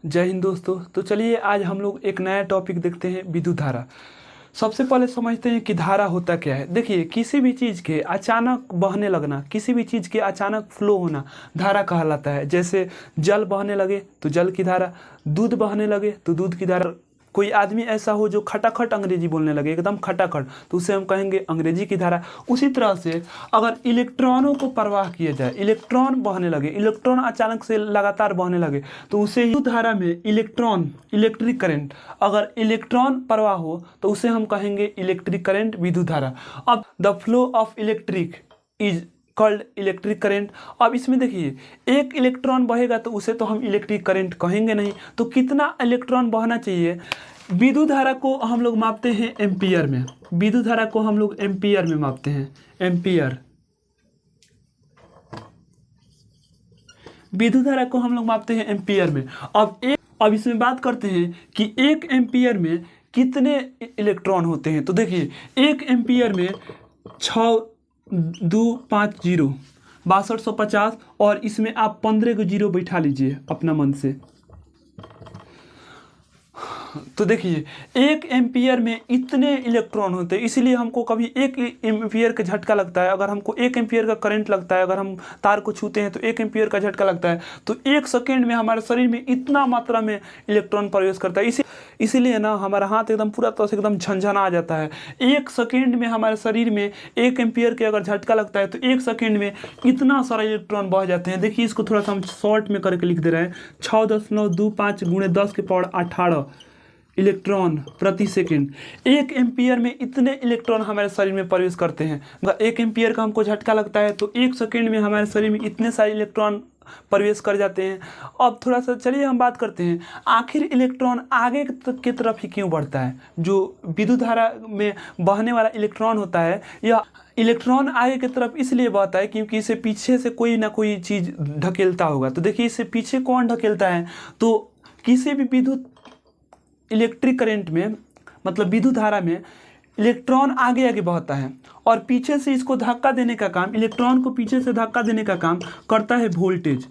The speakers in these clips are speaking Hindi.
जय हिंद दोस्तों। तो चलिए आज हम लोग एक नया टॉपिक देखते हैं, विद्युत धारा। सबसे पहले समझते हैं कि धारा होता क्या है। देखिए, किसी भी चीज़ के अचानक बहने लगना, किसी भी चीज़ के अचानक फ्लो होना धारा कहलाता है। जैसे जल बहने लगे तो जल की धारा, दूध बहने लगे तो दूध की धारा। कोई आदमी ऐसा हो जो खटाखट अंग्रेजी बोलने लगे, एकदम खटाखट, तो उसे हम कहेंगे अंग्रेजी की धारा। उसी तरह से अगर इलेक्ट्रॉनों को प्रवाह किया जाए, इलेक्ट्रॉन बहने लगे, इलेक्ट्रॉन अचानक से लगातार बहने लगे, तो उसे ही धारा में इलेक्ट्रॉन, इलेक्ट्रिक करंट, अगर इलेक्ट्रॉन प्रवाह हो तो उसे हम कहेंगे इलेक्ट्रिक करंट, विद्युत धारा। अब the flow of electric is called electric current. अब इसमें देखिए, एक इलेक्ट्रॉन बहेगा तो उसे तो हम इलेक्ट्रिक करंट कहेंगे नहीं, तो कितना इलेक्ट्रॉन बहना चाहिए। विद्युत धारा को हम लोग मापते हैं एम्पियर में, विद्युत धारा को हम लोग एम्पियर में मापते हैं, एम्पियर। विद्युत धारा को हम लोग मापते हैं एम्पियर में। अब इसमें बात करते हैं कि एक एम्पियर में कितने इलेक्ट्रॉन होते हैं। तो देखिए, एक एम्पियर में 6250 6250, और इसमें आप 15 को जीरो बैठा लीजिए अपना मन से। तो देखिए, एक एम्पियर में इतने इलेक्ट्रॉन होते हैं, इसीलिए हमको कभी एक एम्पियर का झटका लगता है। अगर हमको एक एम्पियर का करंट लगता है, अगर हम तार को छूते हैं तो एक एम्पियर का झटका लगता है, तो एक सेकेंड में हमारे शरीर में इतना मात्रा में इलेक्ट्रॉन प्रवेश करता है। इसीलिए ना हमारा हाथ एकदम पूरा तरह से एकदम झंझना आ जाता है। एक सेकेंड में हमारे शरीर में एक एम्पियर के अगर झटका लगता है तो एक सेकेंड में इतना सारा इलेक्ट्रॉन बह जाते हैं। देखिए, इसको थोड़ा सा हम शॉर्ट में करके लिख दे रहे हैं। 6.25 × 10⁻18 इलेक्ट्रॉन प्रति सेकंड। एक एम्पियर में इतने इलेक्ट्रॉन हमारे शरीर में प्रवेश करते हैं। अगर एक एम्पियर का हमको झटका लगता है तो एक सेकंड में हमारे शरीर में इतने सारे इलेक्ट्रॉन प्रवेश कर जाते हैं। अब थोड़ा सा चलिए हम बात करते हैं, आखिर इलेक्ट्रॉन आगे की तरफ ही क्यों बढ़ता है। जो विद्युत धारा में बहने वाला इलेक्ट्रॉन होता है, यह इलेक्ट्रॉन आगे की तरफ इसलिए बहता है क्योंकि इसे पीछे से कोई ना कोई चीज़ ढकेलता होगा। तो देखिए, इसे पीछे कौन ढकेलता है, तो किसी भी विद्युत इलेक्ट्रिक करंट में, मतलब विद्युत धारा में, इलेक्ट्रॉन आगे आगे बहता है और पीछे से इसको धक्का देने का काम, इलेक्ट्रॉन को पीछे से धक्का देने का काम करता है वोल्टेज।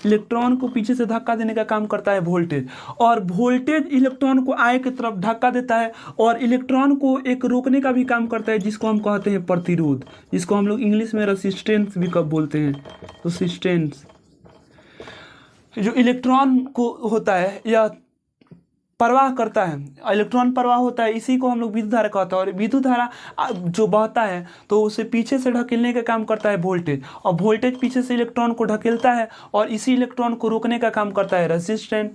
इलेक्ट्रॉन को पीछे से धक्का देने का काम करता है वोल्टेज, और वोल्टेज इलेक्ट्रॉन को आगे की तरफ धक्का देता है और इलेक्ट्रॉन को एक रोकने का भी काम करता है, जिसको हम कहते हैं प्रतिरोध, जिसको हम लोग इंग्लिश में रेसिस्टेंस भी कब बोलते हैं। रेसिस्टेंस जो इलेक्ट्रॉन को होता है या प्रवाह करता है, इलेक्ट्रॉन प्रवाह होता है, इसी को हम लोग विद्युत धारा कहते हैं। और विद्युत धारा जो बहता है तो उसे पीछे से ढकेलने का काम करता है वोल्टेज, और वोल्टेज पीछे से इलेक्ट्रॉन को ढकेलता है और इसी इलेक्ट्रॉन को रोकने का काम करता है रेसिस्टेंस।